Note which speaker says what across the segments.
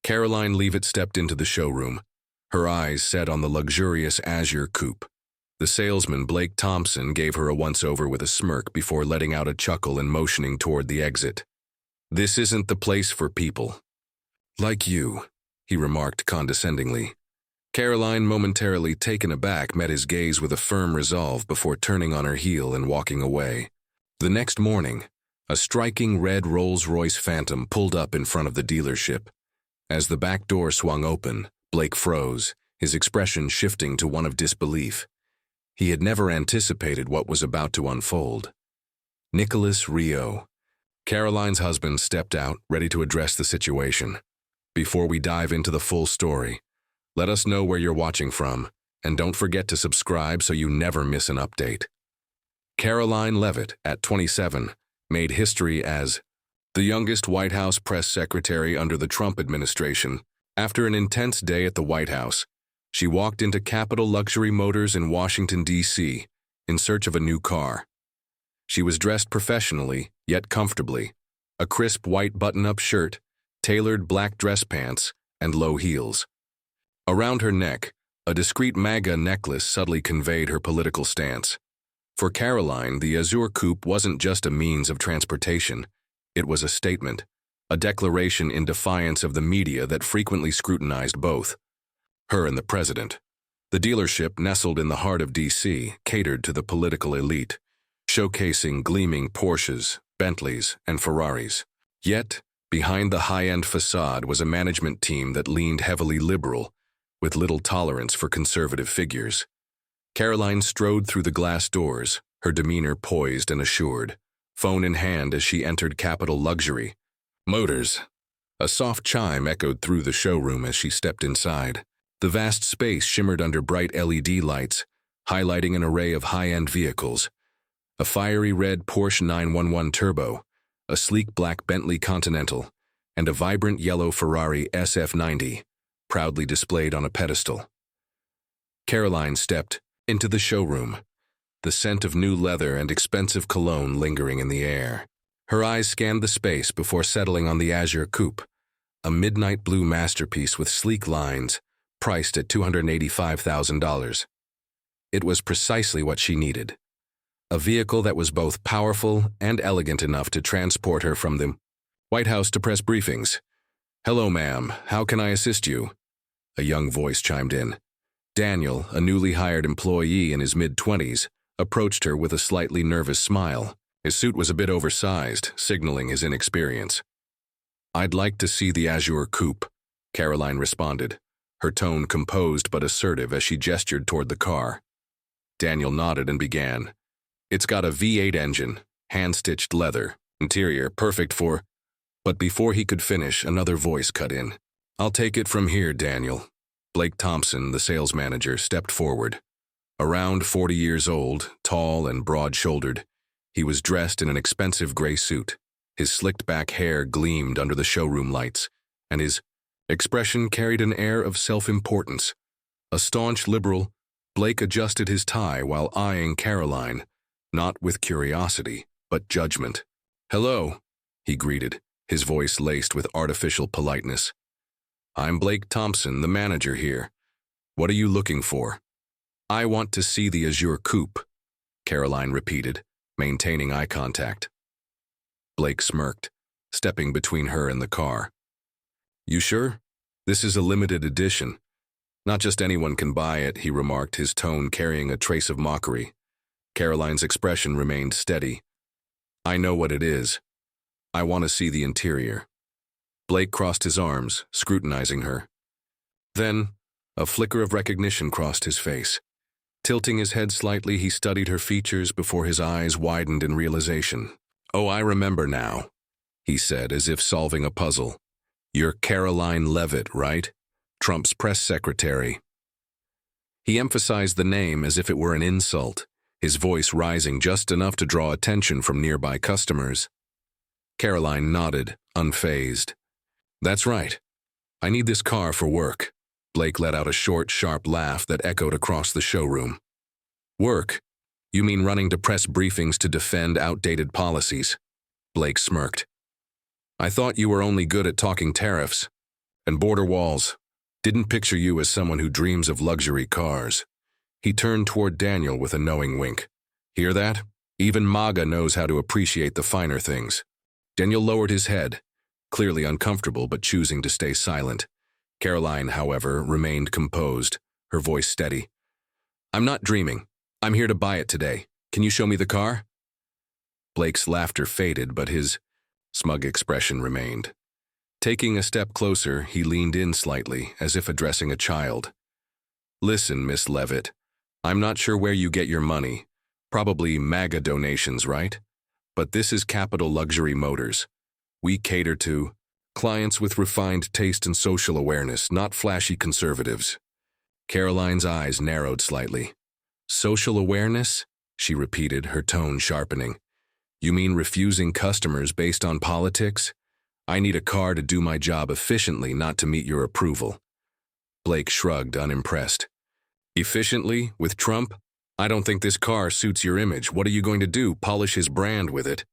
Speaker 1: Karoline Leavitt stepped into the showroom, her eyes set on the luxurious azure coupe. The salesman, Blake Thompson, gave her a once-over with a smirk before letting out a chuckle and motioning toward the exit. "This isn't the place for people like you," he remarked condescendingly. Karoline, momentarily taken aback, met his gaze with a firm resolve before turning on her heel and walking away. The next morning, a striking red Rolls-Royce Phantom pulled up in front of the dealership. As the back door swung open, Blake froze, his expression shifting to one of disbelief. He had never anticipated what was about to unfold. Nicholas Rio. Karoline's husband stepped out, ready to address the situation. "Before we dive into the full story, let us know where you're watching from, and don't forget to subscribe so you never miss an update." Karoline Leavitt, at 27, made history as the youngest White House press secretary under the Trump administration. After an intense day at the White House, she walked into Capital Luxury Motors in Washington, D.C., in search of a new car. She was dressed professionally, yet comfortably, a crisp white button-up shirt, tailored black dress pants, and low heels. Around her neck, a discreet MAGA necklace subtly conveyed her political stance. For Karoline, the Azure Coupe wasn't just a means of transportation. It was a statement, a declaration in defiance of the media that frequently scrutinized both her and the president. The dealership, nestled in the heart of D.C., catered to the political elite, showcasing gleaming Porsches, Bentleys, and Ferraris. Yet, behind the high-end facade was a management team that leaned heavily liberal, with little tolerance for conservative figures. Karoline strode through the glass doors, her demeanor poised and assured, phone in hand as she entered Capital Luxury Motors. A soft chime echoed through the showroom as she stepped inside. The vast space shimmered under bright LED lights, highlighting an array of high-end vehicles. A fiery red Porsche 911 Turbo, a sleek black Bentley Continental, and a vibrant yellow Ferrari SF90, proudly displayed on a pedestal. Karoline stepped into the showroom, the scent of new leather and expensive cologne lingering in the air. Her eyes scanned the space before settling on the Azure Coupe, a midnight blue masterpiece with sleek lines, priced at $285,000. It was precisely what she needed. A vehicle that was both powerful and elegant enough to transport her from the White House to press briefings. "Hello, ma'am. How can I assist you?" A young voice chimed in. Daniel, a newly hired employee in his mid-20s, approached her with a slightly nervous smile. His suit was a bit oversized, signaling his inexperience. "I'd like to see the Azure Coupe," Karoline responded, her tone composed but assertive as she gestured toward the car. Daniel nodded and began. "It's got a V8 engine, hand-stitched leather, interior perfect for—" But before he could finish, another voice cut in. "I'll take it from here, Daniel." Blake Thompson, the sales manager, stepped forward. Around 40 years old, tall and broad-shouldered, he was dressed in an expensive gray suit. His slicked-back hair gleamed under the showroom lights, and his expression carried an air of self-importance. A staunch liberal, Blake adjusted his tie while eyeing Karoline, not with curiosity, but judgment. "Hello," he greeted, his voice laced with artificial politeness. "I'm Blake Thompson, the manager here. What are you looking for?" "I want to see the Azure Coupe," Karoline repeated, maintaining eye contact. Blake smirked, stepping between her and the car. "You sure? This is a limited edition. Not just anyone can buy it," he remarked, his tone carrying a trace of mockery. Karoline's expression remained steady. "I know what it is. I want to see the interior." Blake crossed his arms, scrutinizing her. Then, a flicker of recognition crossed his face. Tilting his head slightly, he studied her features before his eyes widened in realization. "Oh, I remember now," he said, as if solving a puzzle. "You're Karoline Leavitt, right? Trump's press secretary." He emphasized the name as if it were an insult, his voice rising just enough to draw attention from nearby customers. Karoline nodded, unfazed. "That's right. I need this car for work." Blake let out a short, sharp laugh that echoed across the showroom. "Work? You mean running to press briefings to defend outdated policies?" Blake smirked. "I thought you were only good at talking tariffs." And border walls. Didn't picture you as someone who dreams of luxury cars. He turned toward Daniel with a knowing wink. Hear that? Even MAGA knows how to appreciate the finer things. Daniel lowered his head, clearly uncomfortable but choosing to stay silent. Karoline, however, remained composed, her voice steady. I'm not dreaming. I'm here to buy it today. Can you show me the car? Blake's laughter faded, but his smug expression remained. Taking a step closer, he leaned in slightly, as if addressing a child. Listen, Miss Leavitt, I'm not sure where you get your money. Probably MAGA donations, right? But this is Capital Luxury Motors. We cater to clients with refined taste and social awareness, not flashy conservatives. Karoline's eyes narrowed slightly. Social awareness? She repeated, her tone sharpening. You mean refusing customers based on politics? I need a car to do my job efficiently, not to meet your approval. Blake shrugged, unimpressed. Efficiently? With Trump? I don't think this car suits your image. What are you going to do, polish his brand with it?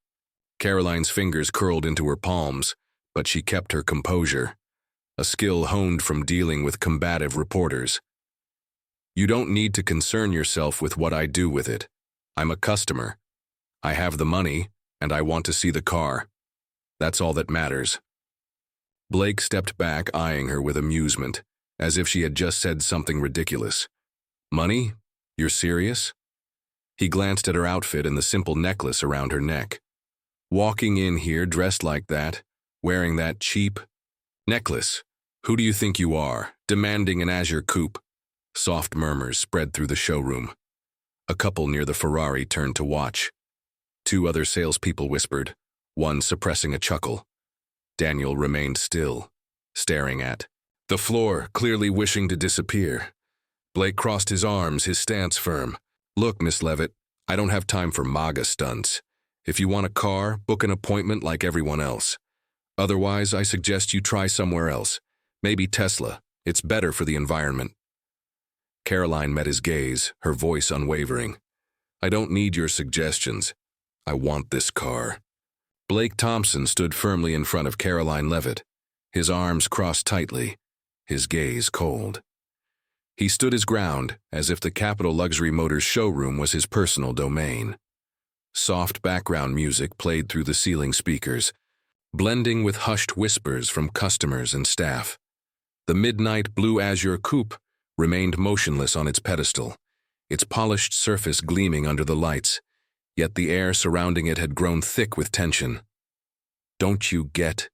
Speaker 1: Karoline's fingers curled into her palms, but she kept her composure, a skill honed from dealing with combative reporters. You don't need to concern yourself with what I do with it. I'm a customer. I have the money, and I want to see the car. That's all that matters. Blake stepped back, eyeing her with amusement, as if she had just said something ridiculous. Money? You're serious? He glanced at her outfit and the simple necklace around her neck. Walking in here dressed like that, wearing that cheap necklace. Who do you think you are, demanding an azure coupe? Soft murmurs spread through the showroom. A couple near the Ferrari turned to watch. Two other salespeople whispered, one suppressing a chuckle. Daniel remained still, staring at the floor, clearly wishing to disappear. Blake crossed his arms, his stance firm. Look, Miss Leavitt, I don't have time for MAGA stunts. If you want a car, book an appointment like everyone else. Otherwise, I suggest you try somewhere else. Maybe Tesla. It's better for the environment. Karoline met his gaze, her voice unwavering. I don't need your suggestions. I want this car. Blake Thompson stood firmly in front of Karoline Leavitt, his arms crossed tightly, his gaze cold. He stood his ground, as if the Capital Luxury Motors showroom was his personal domain. Soft background music played through the ceiling speakers, blending with hushed whispers from customers and staff. The midnight blue azure coupe remained motionless on its pedestal, its polished surface gleaming under the lights, yet the air surrounding it had grown thick with tension. Don't you get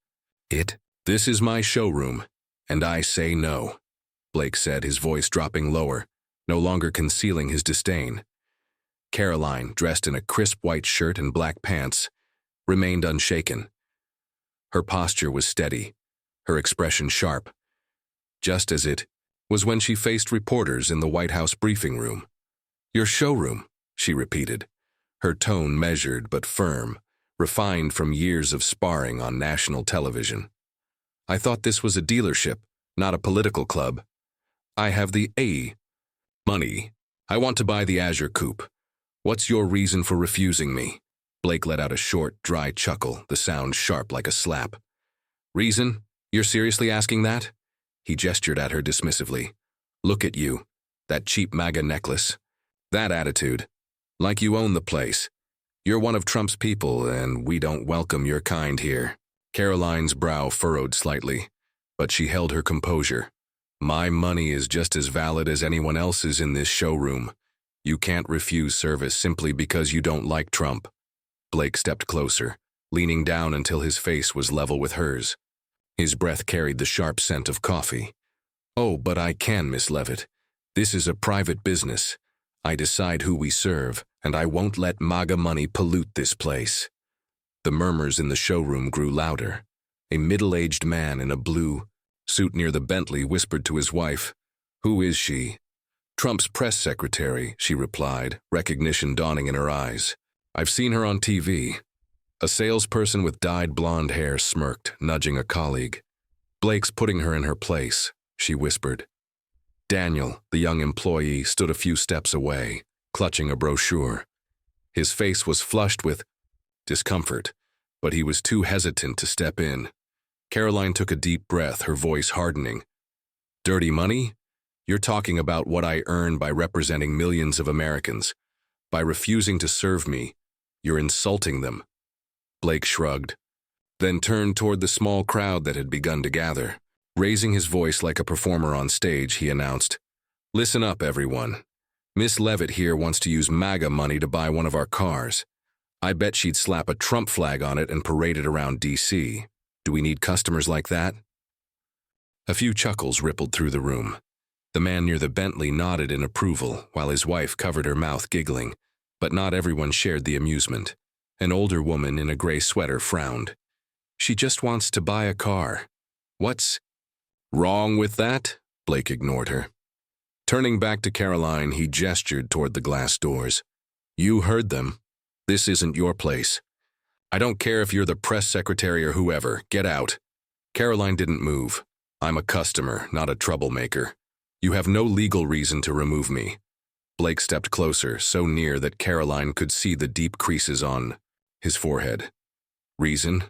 Speaker 1: it? This is my showroom, and I say no, Blake said, his voice dropping lower, no longer concealing his disdain. Karoline, dressed in a crisp white shirt and black pants, remained unshaken. Her posture was steady, her expression sharp, just as it was when she faced reporters in the White House briefing room. Your showroom, she repeated, her tone measured but firm, refined from years of sparring on national television. I thought this was a dealership, not a political club. I have the money. I want to buy the Azure Coupe. What's your reason for refusing me? Blake let out a short, dry chuckle, the sound sharp like a slap. Reason? You're seriously asking that? He gestured at her dismissively. Look at you, that cheap MAGA necklace. That attitude. Like you own the place. You're one of Trump's people, and we don't welcome your kind here. Karoline's brow furrowed slightly, but she held her composure. My money is just as valid as anyone else's in this showroom. You can't refuse service simply because you don't like Trump. Blake stepped closer, leaning down until his face was level with hers. His breath carried the sharp scent of coffee. Oh, but I can, Miss Leavitt. This is a private business. I decide who we serve, and I won't let MAGA money pollute this place. The murmurs in the showroom grew louder. A middle-aged man in a blue suit near the Bentley whispered to his wife, Who is she? Trump's press secretary, she replied, recognition dawning in her eyes. I've seen her on TV. A salesperson with dyed blonde hair smirked, nudging a colleague. Blake's putting her in her place, she whispered. Daniel, the young employee, stood a few steps away, clutching a brochure. His face was flushed with discomfort, but he was too hesitant to step in. Karoline took a deep breath, her voice hardening. Dirty money? You're talking about what I earn by representing millions of Americans. By refusing to serve me, you're insulting them. Blake shrugged, then turned toward the small crowd that had begun to gather. Raising his voice like a performer on stage, he announced, "Listen up, everyone. Miss Leavitt here wants to use MAGA money to buy one of our cars. I bet she'd slap a Trump flag on it and parade it around D.C. Do we need customers like that?" A few chuckles rippled through the room. The man near the Bentley nodded in approval, while his wife covered her mouth giggling, but not everyone shared the amusement. An older woman in a gray sweater frowned. "She just wants to buy a car. What's wrong with that?" Blake ignored her. Turning back to Karoline, he gestured toward the glass doors. "You heard them. This isn't your place. I don't care if you're the press secretary or whoever. Get out." Karoline didn't move. "I'm a customer, not a troublemaker. You have no legal reason to remove me." Blake stepped closer, so near that Karoline could see the deep creases on his forehead. "Reason?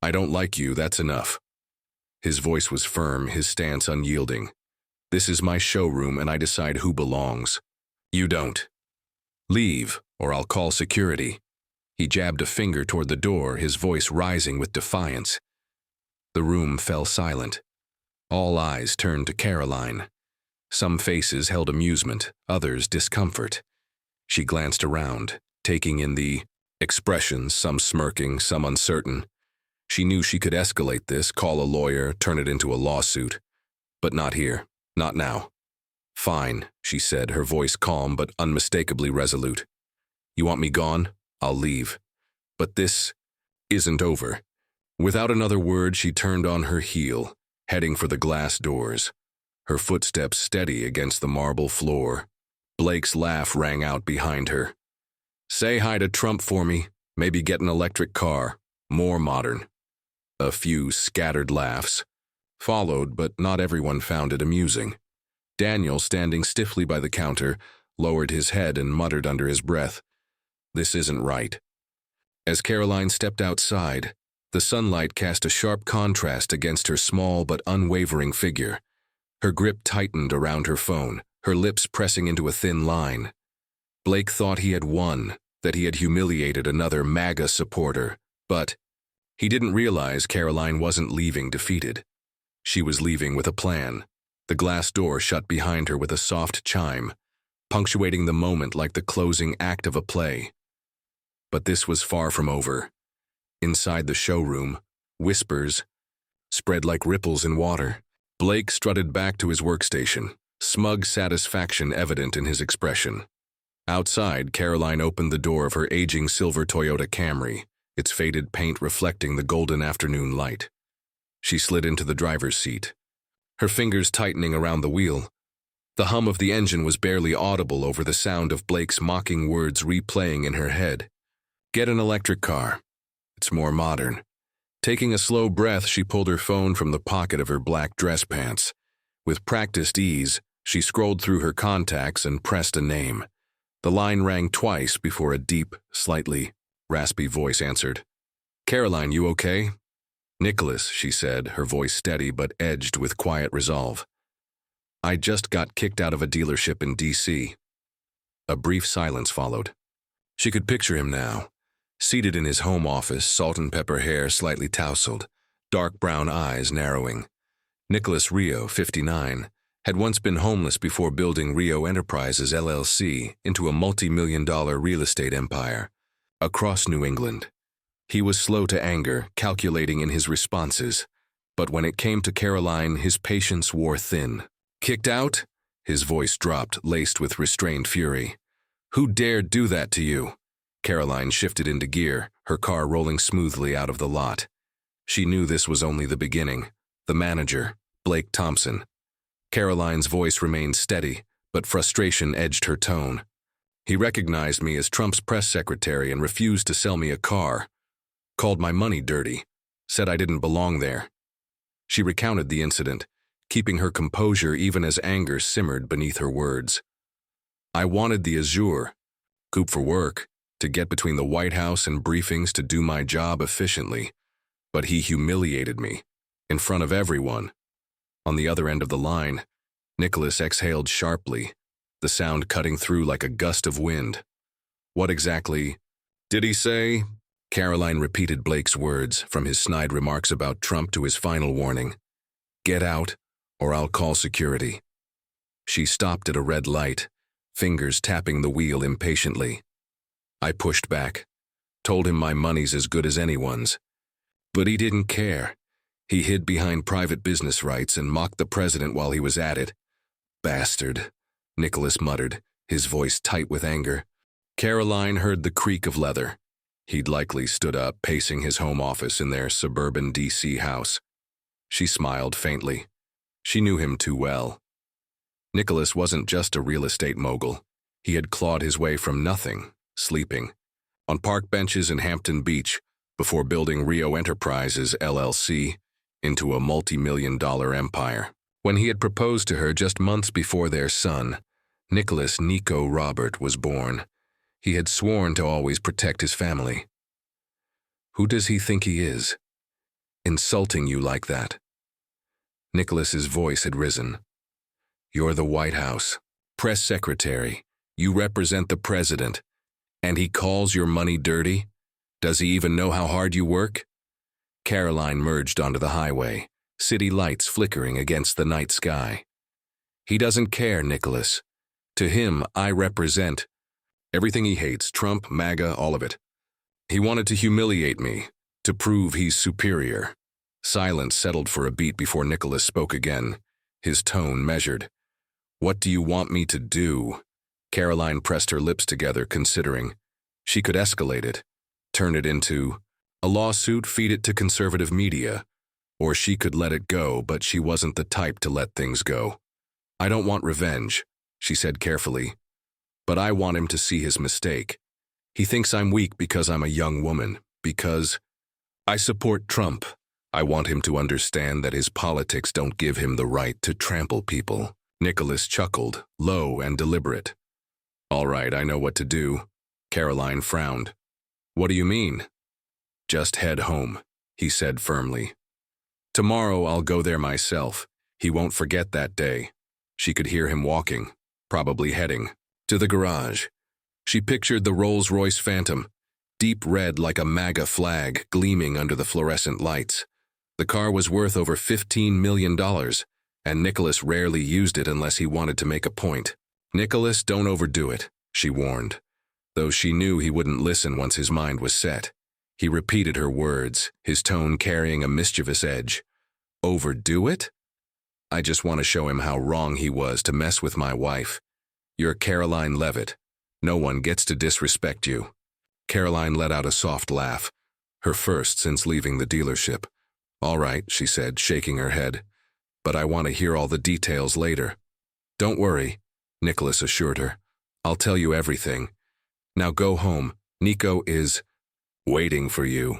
Speaker 1: I don't like you, that's enough." His voice was firm, his stance unyielding. "This is my showroom and I decide who belongs. You don't. Leave, or I'll call security." He jabbed a finger toward the door, his voice rising with defiance. The room fell silent. All eyes turned to Karoline. Some faces held amusement, others discomfort. She glanced around, taking in the expressions, some smirking, some uncertain. She knew she could escalate this, call a lawyer, turn it into a lawsuit. But not here, not now. "Fine," she said, her voice calm but unmistakably resolute. "You want me gone? I'll leave. But this isn't over." Without another word, she turned on her heel, heading for the glass doors, her footsteps steady against the marble floor. Blake's laugh rang out behind her. "Say hi to Trump for me, maybe get an electric car, more modern." A few scattered laughs followed, but not everyone found it amusing. Daniel, standing stiffly by the counter, lowered his head and muttered under his breath, "This isn't right." As Karoline stepped outside, the sunlight cast a sharp contrast against her small but unwavering figure. Her grip tightened around her phone, her lips pressing into a thin line. Blake thought he had won, that he had humiliated another MAGA supporter, but he didn't realize Karoline wasn't leaving defeated. She was leaving with a plan. The glass door shut behind her with a soft chime, punctuating the moment like the closing act of a play. But this was far from over. Inside the showroom, whispers spread like ripples in water. Blake strutted back to his workstation, smug satisfaction evident in his expression. Outside, Karoline opened the door of her aging silver Toyota Camry, its faded paint reflecting the golden afternoon light. She slid into the driver's seat, her fingers tightening around the wheel. The hum of the engine was barely audible over the sound of Blake's mocking words replaying in her head. "Get an electric car. It's more modern." Taking a slow breath, she pulled her phone from the pocket of her black dress pants. With practiced ease, she scrolled through her contacts and pressed a name. The line rang twice before a deep, slightly raspy voice answered. "Karoline, you okay?" "Nicholas," she said, her voice steady but edged with quiet resolve. "I just got kicked out of a dealership in D.C." A brief silence followed. She could picture him now, seated in his home office, salt and pepper hair slightly tousled, dark brown eyes narrowing. Nicholas Rio, 59, had once been homeless before building Rio Enterprises LLC into a multi-million-dollar real estate empire across New England. He was slow to anger, calculating in his responses, but when it came to Karoline, his patience wore thin. "Kicked out?" His voice dropped, laced with restrained fury. "Who dared do that to you?" Karoline shifted into gear, her car rolling smoothly out of the lot. She knew this was only the beginning. The manager, Blake Thompson. Karoline's voice remained steady, but frustration edged her tone. "He recognized me as Trump's press secretary and refused to sell me a car. Called my money dirty. Said I didn't belong there." She recounted the incident, keeping her composure even as anger simmered beneath her words. "I wanted the Azure, coupe for work, to get between the White House and briefings to do my job efficiently, but he humiliated me. in front of everyone. On the other end of the line, Nicholas exhaled sharply, the sound cutting through like a gust of wind. What exactly did he say? Karoline repeated Blake's words, from his snide remarks about Trump to his final warning. Get out, or I'll call security. She stopped at a red light, fingers tapping the wheel impatiently. I pushed back, told him my money's as good as anyone's. But he didn't care. He hid behind private business rights and mocked the president while he was at it. Bastard, Nicholas muttered, his voice tight with anger. Karoline heard the creak of leather. He'd likely stood up, pacing his home office in their suburban D.C. house. She smiled faintly. She knew him too well. Nicholas wasn't just a real estate mogul. He had clawed his way from nothing, sleeping on park benches in Hampton Beach before building Rio Enterprises, LLC, into a multi-million-dollar empire. When he had proposed to her just months before their son, Nicholas Nico Robert, was born, he had sworn to always protect his family. Who does he think he is? Insulting you like that? Nicholas's voice had risen. You're the White House, press secretary. You represent the president. And he calls your money dirty? Does he even know how hard you work? Karoline merged onto the highway, city lights flickering against the night sky. He doesn't care, Nicholas. To him, I represent everything he hates, Trump, MAGA, all of it. He wanted to humiliate me, to prove he's superior. Silence settled for a beat before Nicholas spoke again, his tone measured. What do you want me to do? Karoline pressed her lips together, considering. She could escalate it, turn it into a lawsuit, feed it to conservative media, or she could let it go, but she wasn't the type to let things go. I don't want revenge, she said carefully, but I want him to see his mistake. He thinks I'm weak because I'm a young woman, because I support Trump. I want him to understand that his politics don't give him the right to trample people. Nicholas chuckled, low and deliberate. All right, I know what to do. Karoline frowned. What do you mean? Just head home, he said firmly. Tomorrow I'll go there myself. He won't forget that day. She could hear him walking, probably heading to the garage. She pictured the Rolls-Royce Phantom, deep red like a MAGA flag gleaming under the fluorescent lights. The car was worth over $15 million, and Nicholas rarely used it unless he wanted to make a point. Nicholas, don't overdo it, she warned, though she knew he wouldn't listen once his mind was set. He repeated her words, his tone carrying a mischievous edge. Overdo it? I just want to show him how wrong he was to mess with my wife. You're Karoline Leavitt. No one gets to disrespect you. Karoline let out a soft laugh, her first since leaving the dealership. All right, she said, shaking her head, but I want to hear all the details later. Don't worry, Nicholas assured her. I'll tell you everything. Now go home. Nico is waiting for you.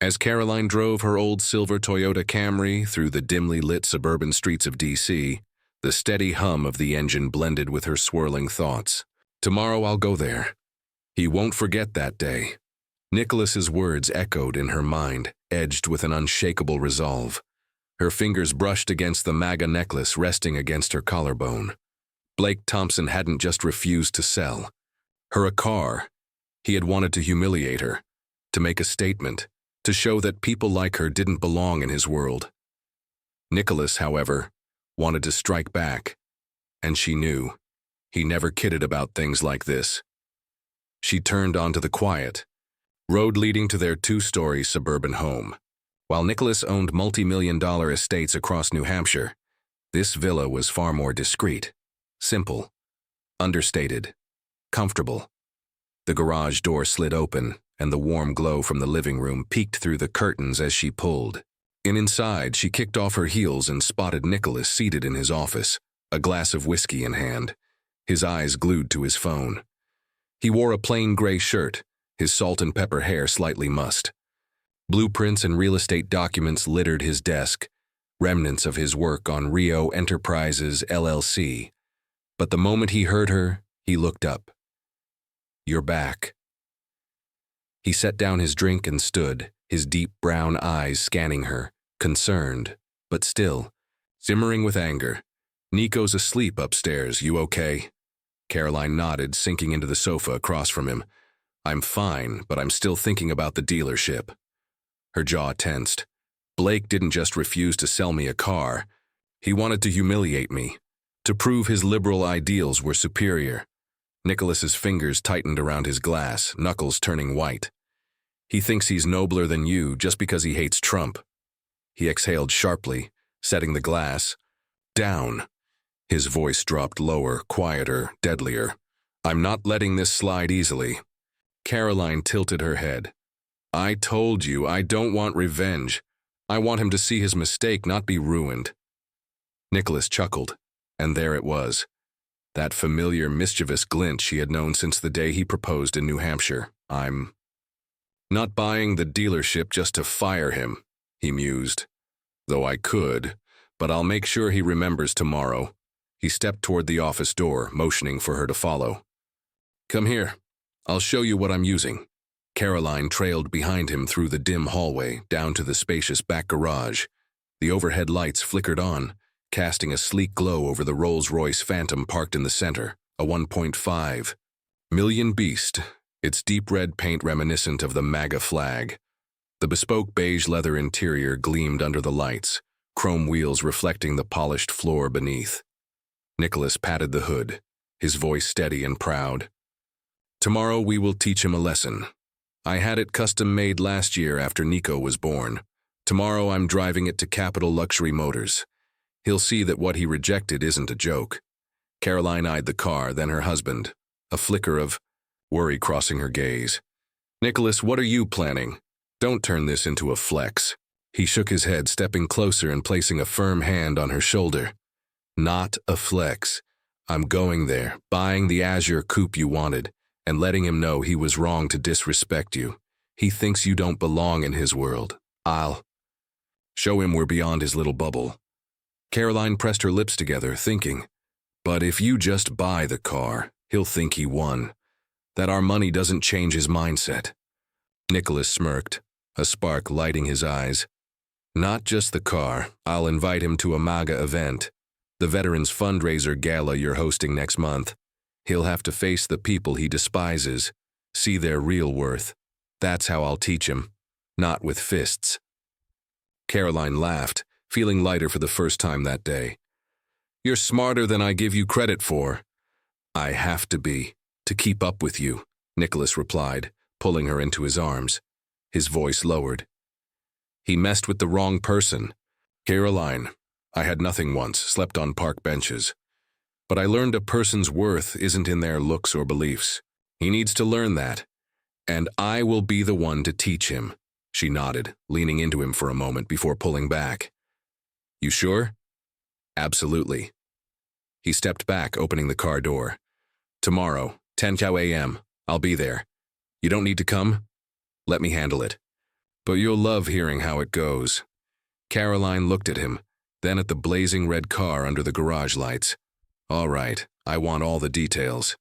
Speaker 1: As Karoline drove her old silver Toyota Camry through the dimly lit suburban streets of D.C., the steady hum of the engine blended with her swirling thoughts. Tomorrow I'll go there. He won't forget that day. Nicholas's words echoed in her mind, edged with an unshakable resolve. Her fingers brushed against the MAGA necklace resting against her collarbone. Blake Thompson hadn't just refused to sell her a car. He had wanted to humiliate her, to make a statement, to show that people like her didn't belong in his world. Nicholas, however, wanted to strike back, and she knew. He never kidded about things like this. She turned onto the quiet road leading to their two-story suburban home. While Nicholas owned multi-million-dollar estates across New Hampshire, this villa was far more discreet, simple, understated, comfortable. The garage door slid open, and the warm glow from the living room peeked through the curtains as she pulled. Inside, she kicked off her heels and spotted Nicholas seated in his office, a glass of whiskey in hand, his eyes glued to his phone. He wore a plain gray shirt, his salt and pepper hair slightly mussed. Blueprints and real estate documents littered his desk, remnants of his work on Rio Enterprises, LLC. But the moment he heard her, he looked up. You're back. He set down his drink and stood, his deep brown eyes scanning her, concerned, but still, simmering with anger. "Nico's asleep upstairs, you okay?" Karoline nodded, sinking into the sofa across from him. "I'm fine, but I'm still thinking about the dealership." Her jaw tensed. Blake didn't just refuse to sell me a car. He wanted to humiliate me, to prove his liberal ideals were superior. Nicholas's fingers tightened around his glass, knuckles turning white. "He thinks he's nobler than you just because he hates Trump." He exhaled sharply, setting the glass down. His voice dropped lower, quieter, deadlier. "I'm not letting this slide easily." Karoline tilted her head. "I told you, I don't want revenge. I want him to see his mistake, not be ruined." Nicholas chuckled, and there it was. That familiar, mischievous glint she had known since the day he proposed in New Hampshire. "I'm not buying the dealership just to fire him," he mused. "Though I could, but I'll make sure he remembers tomorrow." He stepped toward the office door, motioning for her to follow. "Come here. I'll show you what I'm using." Karoline trailed behind him through the dim hallway, down to the spacious back garage. The overhead lights flickered on, casting a sleek glow over the Rolls-Royce Phantom parked in the center, a 1.5 million beast, its deep red paint reminiscent of the MAGA flag. The bespoke beige leather interior gleamed under the lights, chrome wheels reflecting the polished floor beneath. Nicholas patted the hood, his voice steady and proud. "Tomorrow we will teach him a lesson. I had it custom-made last year after Nico was born. Tomorrow I'm driving it to Capital Luxury Motors. He'll see that what he rejected isn't a joke." Karoline eyed the car, then her husband, a flicker of worry crossing her gaze. "Nicholas, what are you planning? Don't turn this into a flex." He shook his head, stepping closer and placing a firm hand on her shoulder. "Not a flex. I'm going there, buying the Azure coupe you wanted, and letting him know he was wrong to disrespect you. He thinks you don't belong in his world. I'll show him we're beyond his little bubble." Karoline pressed her lips together, thinking, "But if you just buy the car, he'll think he won. That our money doesn't change his mindset." Nicholas smirked, a spark lighting his eyes. "Not just the car. I'll invite him to a MAGA event. The Veterans Fundraiser Gala you're hosting next month. He'll have to face the people he despises, see their real worth. That's how I'll teach him, not with fists." Karoline laughed, feeling lighter for the first time that day. "You're smarter than I give you credit for." "I have to be, to keep up with you," Nicholas replied, pulling her into his arms. His voice lowered. "He messed with the wrong person. Karoline, I had nothing once, slept on park benches. But I learned a person's worth isn't in their looks or beliefs. He needs to learn that. And I will be the one to teach him." She nodded, leaning into him for a moment before pulling back. "You sure?" "Absolutely." He stepped back, opening the car door. "Tomorrow, 10 a.m. I'll be there. You don't need to come? Let me handle it. But you'll love hearing how it goes." Karoline looked at him, then at the blazing red car under the garage lights. "All right, I want all the details."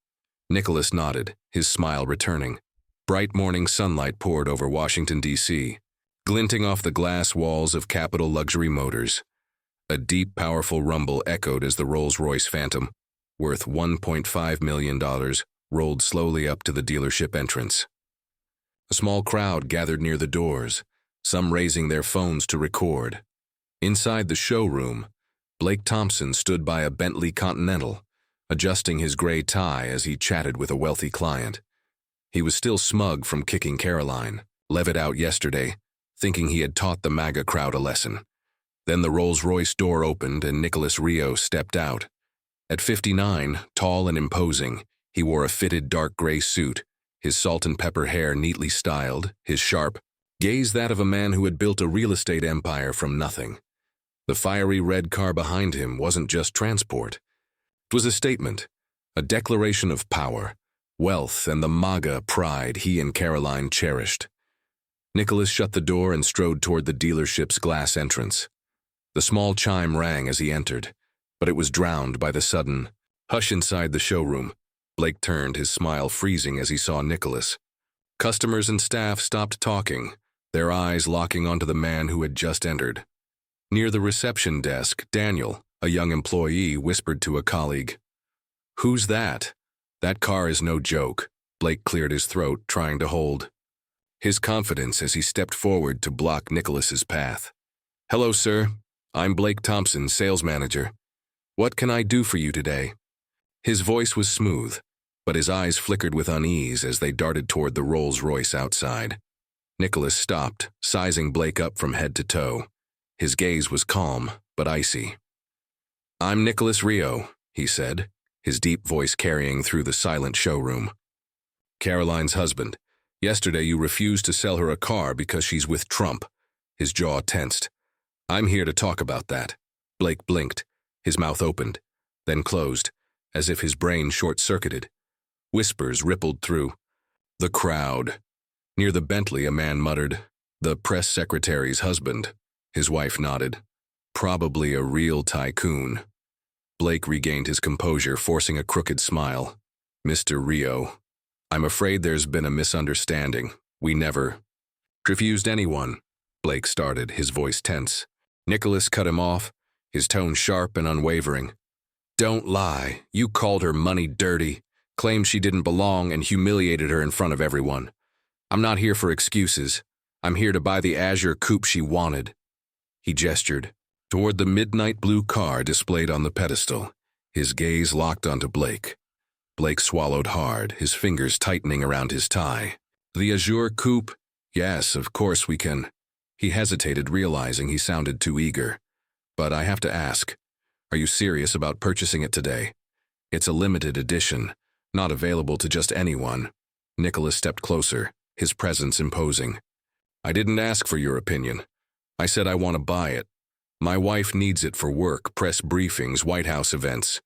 Speaker 1: Nicholas nodded, his smile returning. Bright morning sunlight poured over Washington, D.C., glinting off the glass walls of Capital Luxury Motors. A deep, powerful rumble echoed as the Rolls-Royce Phantom, worth $1.5 million, rolled slowly up to the dealership entrance. A small crowd gathered near the doors, some raising their phones to record. Inside the showroom, Blake Thompson stood by a Bentley Continental, adjusting his gray tie as he chatted with a wealthy client. He was still smug from kicking Karoline, Leavitt out yesterday, thinking he had taught the MAGA crowd a lesson. Then the Rolls-Royce door opened and Nicholas Rio stepped out. At 59, tall and imposing, he wore a fitted dark gray suit, his salt and pepper hair neatly styled, his sharp gaze that of a man who had built a real estate empire from nothing. The fiery red car behind him wasn't just transport. It was a statement, a declaration of power, wealth, and the MAGA pride he and Karoline cherished. Nicholas shut the door and strode toward the dealership's glass entrance. The small chime rang as he entered, but it was drowned by the sudden hush inside the showroom. Blake turned, his smile freezing as he saw Nicholas. Customers and staff stopped talking, their eyes locking onto the man who had just entered. Near the reception desk, Daniel, a young employee, whispered to a colleague, "Who's that? That car is no joke." Blake cleared his throat, trying to hold his confidence as he stepped forward to block Nicholas's path. "Hello, sir. I'm Blake Thompson, sales manager. What can I do for you today?" His voice was smooth, but his eyes flickered with unease as they darted toward the Rolls-Royce outside. Nicholas stopped, sizing Blake up from head to toe. His gaze was calm, but icy. "I'm Nicholas Rio," he said, his deep voice carrying through the silent showroom. "Karoline's husband. Yesterday you refused to sell her a car because she's with Trump." His jaw tensed. "I'm here to talk about that." Blake blinked. His mouth opened, then closed, as if his brain short-circuited. Whispers rippled through the crowd. Near the Bentley, a man muttered, "The press secretary's husband." His wife nodded. "Probably a real tycoon." Blake regained his composure, forcing a crooked smile. "Mr. Rio, I'm afraid there's been a misunderstanding. We never refused anyone." Blake started, his voice tense. Nicholas cut him off, his tone sharp and unwavering. "Don't lie. You called her money dirty, claimed she didn't belong, and humiliated her in front of everyone. I'm not here for excuses. I'm here to buy the Azure coupe she wanted." He gestured toward the midnight blue car displayed on the pedestal, his gaze locked onto Blake. Blake swallowed hard, his fingers tightening around his tie. "The Azure coupe? Yes, of course we can." He hesitated, realizing he sounded too eager. "But I have to ask, are you serious about purchasing it today? It's a limited edition, not available to just anyone." Nicholas stepped closer, his presence imposing. "I didn't ask for your opinion. I said I want to buy it. My wife needs it for work, press briefings, White House events.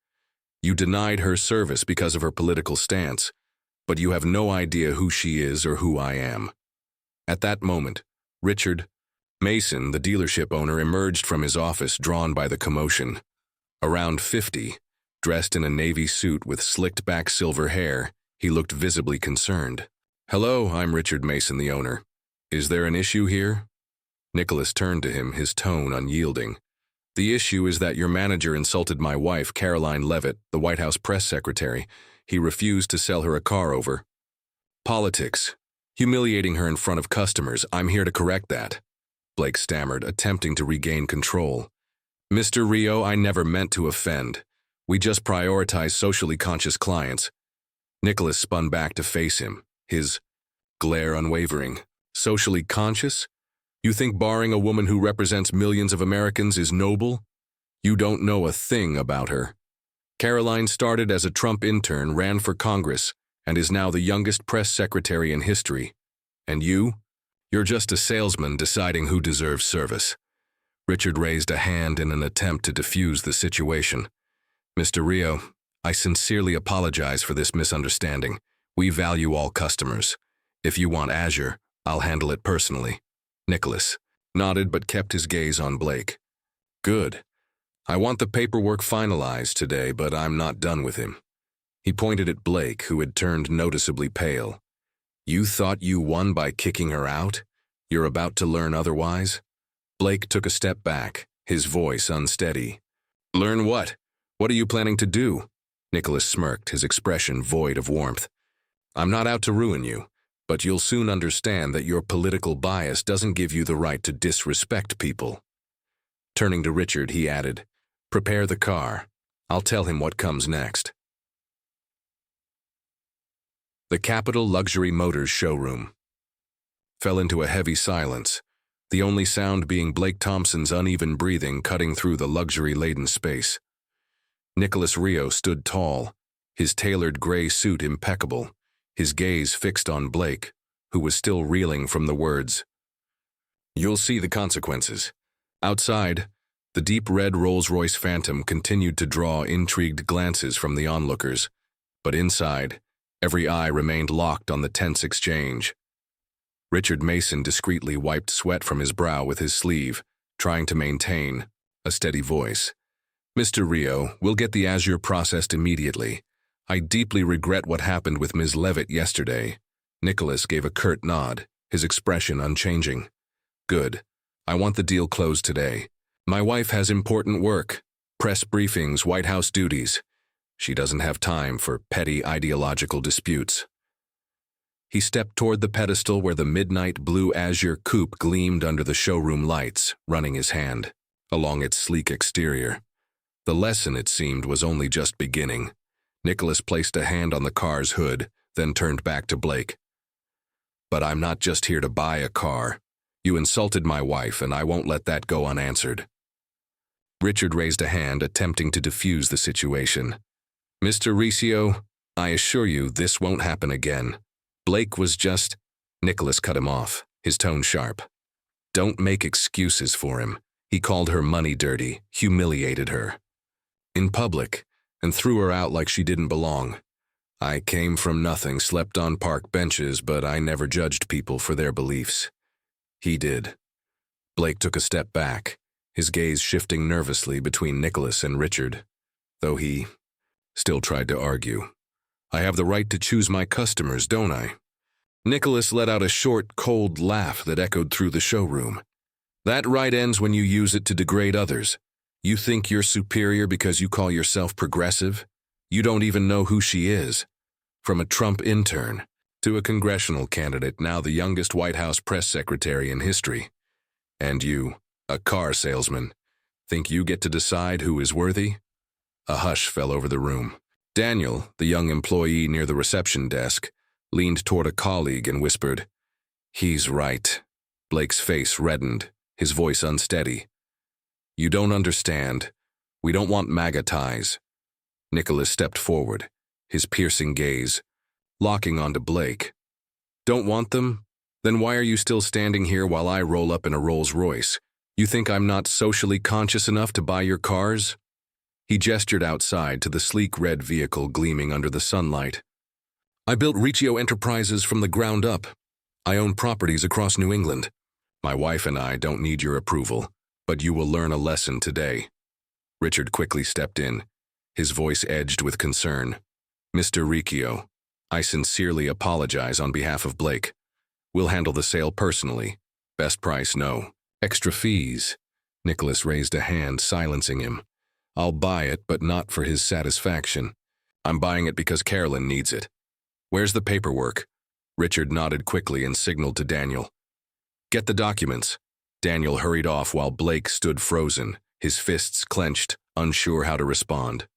Speaker 1: You denied her service because of her political stance, but you have no idea who she is or who I am." At that moment, Richard Mason, the dealership owner, emerged from his office, drawn by the commotion. Around 50, dressed in a navy suit with slicked-back silver hair, he looked visibly concerned. "Hello, I'm Richard Mason, the owner. Is there an issue here?" Nicholas turned to him, his tone unyielding. "The issue is that your manager insulted my wife, Karoline Leavitt, the White House press secretary. He refused to sell her a car over politics, humiliating her in front of customers. I'm here to correct that." Blake stammered, attempting to regain control. "Mr. Rio, I never meant to offend. We just prioritize socially conscious clients." Nicholas spun back to face him, his glare unwavering. "Socially conscious? You think barring a woman who represents millions of Americans is noble? You don't know a thing about her. Karoline started as a Trump intern, ran for Congress, and is now the youngest press secretary in history. And you? You're just a salesman deciding who deserves service." Richard raised a hand in an attempt to defuse the situation. "Mr. Rio, I sincerely apologize for this misunderstanding. We value all customers. If you want Azure, I'll handle it personally." Nicholas nodded but kept his gaze on Blake. "Good. I want the paperwork finalized today, but I'm not done with him." He pointed at Blake, who had turned noticeably pale. "You thought you won by kicking her out? You're about to learn otherwise?" Blake took a step back, his voice unsteady. "Learn what? What are you planning to do?" Nicholas smirked, his expression void of warmth. "I'm not out to ruin you, but you'll soon understand that your political bias doesn't give you the right to disrespect people." Turning to Richard, he added, "Prepare the car. I'll tell him what comes next." The Capital Luxury Motors showroom fell into a heavy silence, the only sound being Blake Thompson's uneven breathing cutting through the luxury-laden space. Nicholas Rio stood tall, his tailored gray suit impeccable, his gaze fixed on Blake, who was still reeling from the words. "You'll see the consequences." Outside, the deep red Rolls-Royce Phantom continued to draw intrigued glances from the onlookers, but inside, every eye remained locked on the tense exchange. Richard Mason discreetly wiped sweat from his brow with his sleeve, trying to maintain a steady voice. "Mr. Rio, we'll get the Azure processed immediately. I deeply regret what happened with Ms. Leavitt yesterday." Nicholas gave a curt nod, his expression unchanging. "Good. I want the deal closed today. My wife has important work, press briefings, White House duties. She doesn't have time for petty ideological disputes. He stepped toward the pedestal where the midnight blue azure coupe gleamed under the showroom lights, running his hand along its sleek exterior. The lesson, it seemed, was only just beginning. Nicholas placed a hand on the car's hood, then turned back to Blake. But I'm not just here to buy a car. You insulted my wife, and I won't let that go unanswered. Richard raised a hand, attempting to defuse the situation. Mr. Riccio, I assure you this won't happen again. Blake was just... Nicholas cut him off, his tone sharp. Don't make excuses for him. He called her money dirty, humiliated her. In public, and threw her out like she didn't belong. I came from nothing, slept on park benches, but I never judged people for their beliefs. He did. Blake took a step back, his gaze shifting nervously between Nicholas and Richard, though he still tried to argue. I have the right to choose my customers, don't I? Nicholas let out a short, cold laugh that echoed through the showroom. That right ends when you use it to degrade others. You think you're superior because you call yourself progressive? You don't even know who she is. From a Trump intern to a congressional candidate, now the youngest White House press secretary in history. And you, a car salesman, think you get to decide who is worthy? A hush fell over the room. Daniel, the young employee near the reception desk, leaned toward a colleague and whispered, "He's right." Blake's face reddened, his voice unsteady. "You don't understand. We don't want MAGA ties." Nicholas stepped forward, his piercing gaze locking onto Blake. "Don't want them? Then why are you still standing here while I roll up in a Rolls-Royce? You think I'm not socially conscious enough to buy your cars?" He gestured outside to the sleek red vehicle gleaming under the sunlight. "I built Riccio Enterprises from the ground up. I own properties across New England. My wife and I don't need your approval, but you will learn a lesson today." Richard quickly stepped in, his voice edged with concern. "Mr. Riccio, I sincerely apologize on behalf of Blake. We'll handle the sale personally. Best price, no. Extra fees." Nicholas raised a hand, silencing him. "I'll buy it, but not for his satisfaction. I'm buying it because Karoline needs it. Where's the paperwork?" Richard nodded quickly and signaled to Daniel. "Get the documents." Daniel hurried off while Blake stood frozen, his fists clenched, unsure how to respond.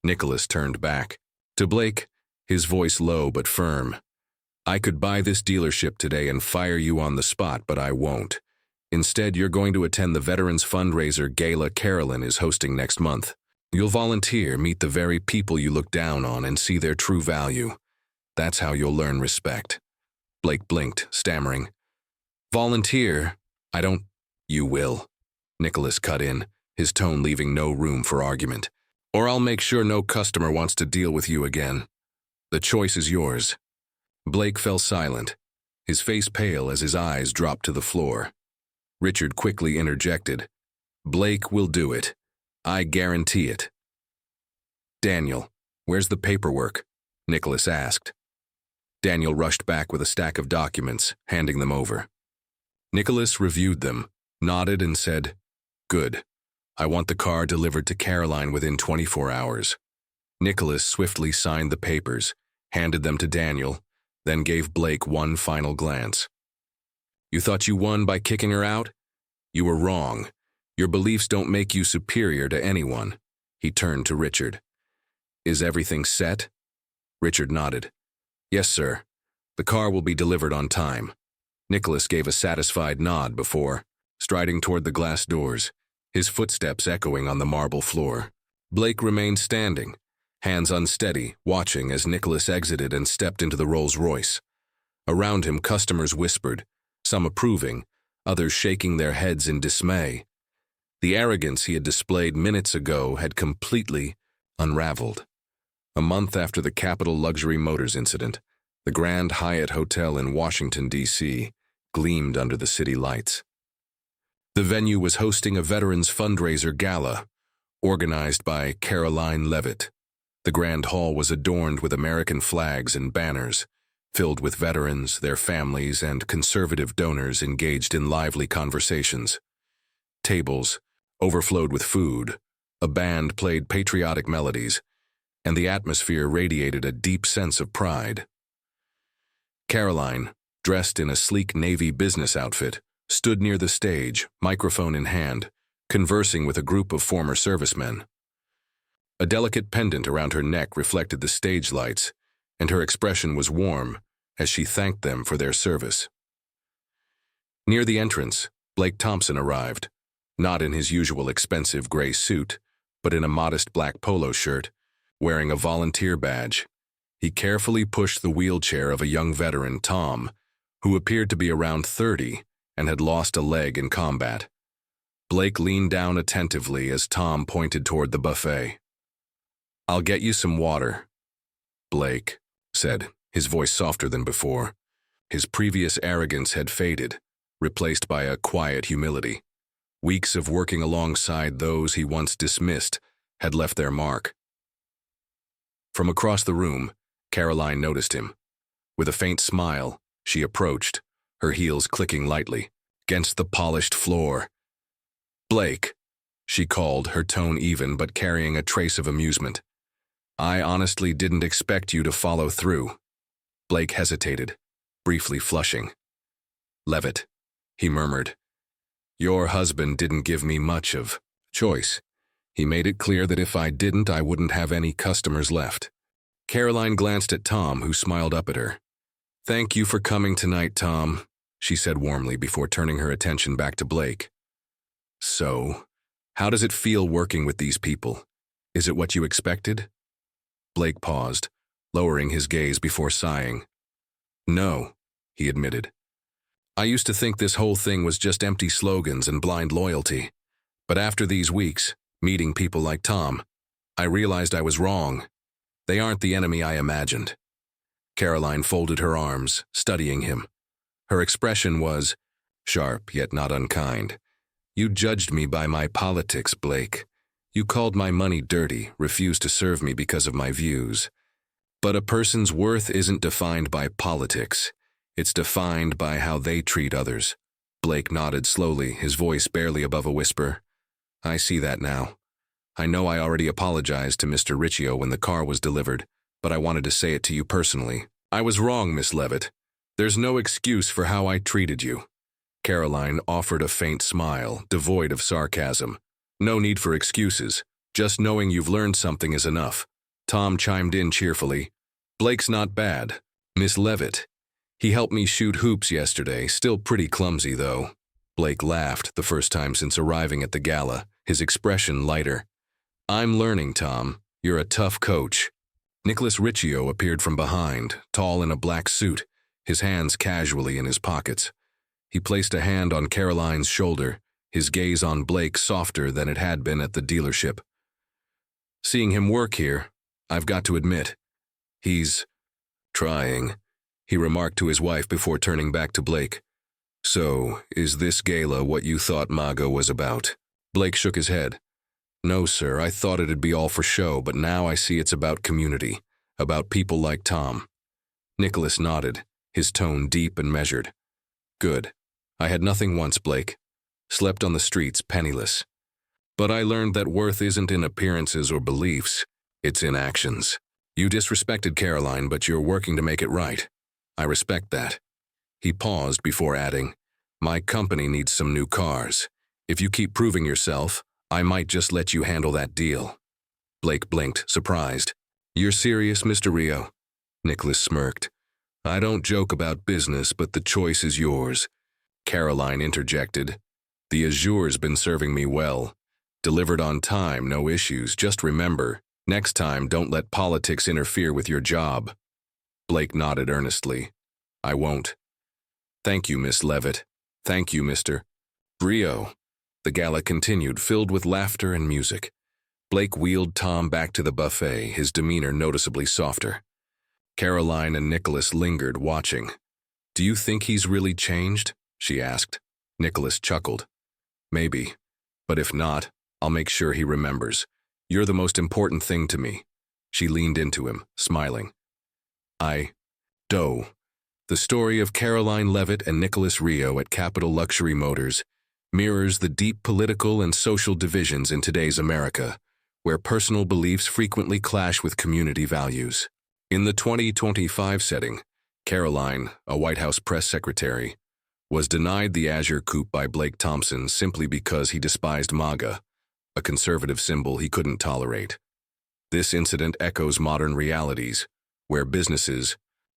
Speaker 1: Nicholas turned back. To Blake, his voice low but firm. "I could buy this dealership today and fire you on the spot, but I won't. Instead, you're going to attend the Veterans Fundraiser Gala Karoline is hosting next month. You'll volunteer, meet the very people you look down on, and see their true value. That's how you'll learn respect." Blake blinked, stammering. "Volunteer? I don't—" "You will." Nicholas cut in, his tone leaving no room for argument. "Or I'll make sure no customer wants to deal with you again. The choice is yours." Blake fell silent, his face pale as his eyes dropped to the floor. Richard quickly interjected. "Blake will do it. I guarantee it." "Daniel, where's the paperwork?" Nicholas asked. Daniel rushed back with a stack of documents, handing them over. Nicholas reviewed them, nodded and said, "Good. I want the car delivered to Karoline within 24 hours. Nicholas swiftly signed the papers, handed them to Daniel, then gave Blake one final glance. "You thought you won by kicking her out? You were wrong. Your beliefs don't make you superior to anyone." He turned to Richard. "Is everything set?" Richard nodded. "Yes, sir. The car will be delivered on time." Nicholas gave a satisfied nod before striding toward the glass doors, his footsteps echoing on the marble floor. Blake remained standing, hands unsteady, watching as Nicholas exited and stepped into the Rolls-Royce. Around him, customers whispered, some approving, others shaking their heads in dismay. The arrogance he had displayed minutes ago had completely unraveled. A month after the Capital Luxury Motors incident, the Grand Hyatt Hotel in Washington, D.C., gleamed under the city lights. The venue was hosting a Veterans Fundraiser Gala, organized by Karoline Leavitt. The grand hall was adorned with American flags and banners, filled with veterans, their families, and conservative donors engaged in lively conversations. Tables, overflowed with food, a band played patriotic melodies, and the atmosphere radiated a deep sense of pride. Karoline, dressed in a sleek navy business outfit, stood near the stage, microphone in hand, conversing with a group of former servicemen. A delicate pendant around her neck reflected the stage lights, and her expression was warm as she thanked them for their service. Near the entrance, Blake Thompson arrived, not in his usual expensive gray suit, but in a modest black polo shirt, wearing a volunteer badge. He carefully pushed the wheelchair of a young veteran, Tom, who appeared to be around 30 and had lost a leg in combat. Blake leaned down attentively as Tom pointed toward the buffet. "I'll get you some water," Blake said, his voice softer than before. His previous arrogance had faded, replaced by a quiet humility. Weeks of working alongside those he once dismissed had left their mark. From across the room, Karoline noticed him. With a faint smile, she approached, her heels clicking lightly against the polished floor. "Blake," she called, her tone even but carrying a trace of amusement. "I honestly didn't expect you to follow through." Blake hesitated, briefly flushing. "Leavitt," he murmured. "Your husband didn't give me much of choice. He made it clear that if I didn't, I wouldn't have any customers left." Karoline glanced at Tom, who smiled up at her. "Thank you for coming tonight, Tom," she said warmly before turning her attention back to Blake. "So, how does it feel working with these people? Is it what you expected?" Blake paused, lowering his gaze before sighing. "No," he admitted. "I used to think this whole thing was just empty slogans and blind loyalty. But after these weeks, meeting people like Tom, I realized I was wrong. They aren't the enemy I imagined." Karoline folded her arms, studying him. Her expression was sharp yet not unkind. "You judged me by my politics, Blake. You called my money dirty, refused to serve me because of my views. But a person's worth isn't defined by politics. It's defined by how they treat others." Blake nodded slowly, his voice barely above a whisper. "I see that now. I know I already apologized to Mr. Riccio when the car was delivered, but I wanted to say it to you personally. I was wrong, Miss Leavitt. There's no excuse for how I treated you." Karoline offered a faint smile, devoid of sarcasm. "No need for excuses. Just knowing you've learned something is enough." Tom chimed in cheerfully. "Blake's not bad. Miss Leavitt. He helped me shoot hoops yesterday, still pretty clumsy though." Blake laughed, the first time since arriving at the gala, his expression lighter. "I'm learning, Tom. You're a tough coach." Nicholas Riccio appeared from behind, tall in a black suit, his hands casually in his pockets. He placed a hand on Karoline's shoulder, his gaze on Blake softer than it had been at the dealership. "Seeing him work here, I've got to admit, he's trying," he remarked to his wife before turning back to Blake. "So, is this gala what you thought MAGA was about?" Blake shook his head. "No, sir, I thought it'd be all for show, but now I see it's about community, about people like Tom." Nicholas nodded, his tone deep and measured. "Good. I had nothing once, Blake. Slept on the streets, penniless. But I learned that worth isn't in appearances or beliefs, it's in actions. You disrespected Karoline, but you're working to make it right. I respect that." He paused before adding, "My company needs some new cars. If you keep proving yourself, I might just let you handle that deal." Blake blinked, surprised. "You're serious, Mr. Rio?" Nicholas smirked. "I don't joke about business, but the choice is yours." Karoline interjected. "The Azure's been serving me well. Delivered on time, no issues. Just remember, next time don't let politics interfere with your job." Blake nodded earnestly. "I won't." "Thank you, Miss Leavitt. Thank you, Mr. Rio." The gala continued, filled with laughter and music. Blake wheeled Tom back to the buffet, his demeanor noticeably softer. Karoline and Nicholas lingered, watching. "Do you think he's really changed?" she asked. Nicholas chuckled. "Maybe. But if not, I'll make sure he remembers. You're the most important thing to me." She leaned into him, smiling. The story of Karoline Leavitt and Nicholas Rio at Capital Luxury Motors mirrors the deep political and social divisions in today's America, where personal beliefs frequently clash with community values. In the 2025 setting, Karoline, a White House press secretary, was denied the Azure coup by Blake Thompson simply because he despised MAGA, a conservative symbol he couldn't tolerate. This incident echoes modern realities, where businesses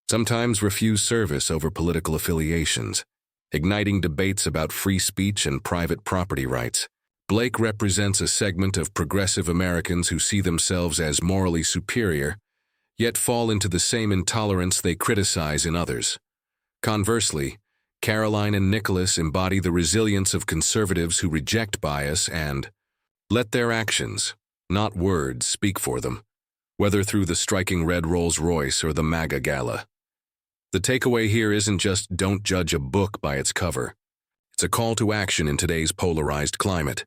Speaker 1: sometimes refuse service over political affiliations, igniting debates about free speech and private property rights. Blake represents a segment of progressive Americans who see themselves as morally superior, yet fall into the same intolerance they criticize in others. Conversely, Karoline and Nicholas embody the resilience of conservatives who reject bias and let their actions, not words, speak for them, whether through the striking red Rolls-Royce or the MAGA gala. The takeaway here isn't just don't judge a book by its cover. It's a call to action in today's polarized climate.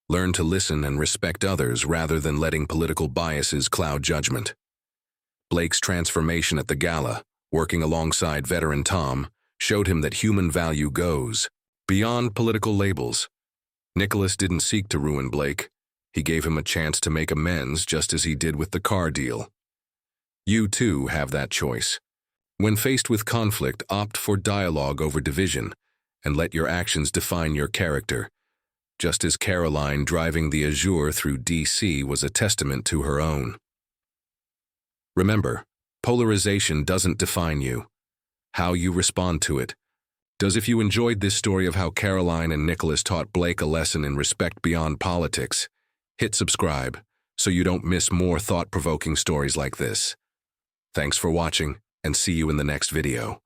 Speaker 1: Learn to listen and respect others rather than letting political biases cloud judgment. Blake's transformation at the gala, working alongside veteran Tom, showed him that human value goes beyond political labels. Nicholas didn't seek to ruin Blake. He gave him a chance to make amends just as he did with the car deal. You too have that choice. When faced with conflict, opt for dialogue over division and let your actions define your character, just as Karoline driving the Azure through DC was a testament to her own. Remember, polarization doesn't define you. How you respond to it does. If you enjoyed this story of how Karoline and Nicholas taught Blake a lesson in respect beyond politics, hit subscribe so you don't miss more thought-provoking stories like this. Thanks for watching, and see you in the next video.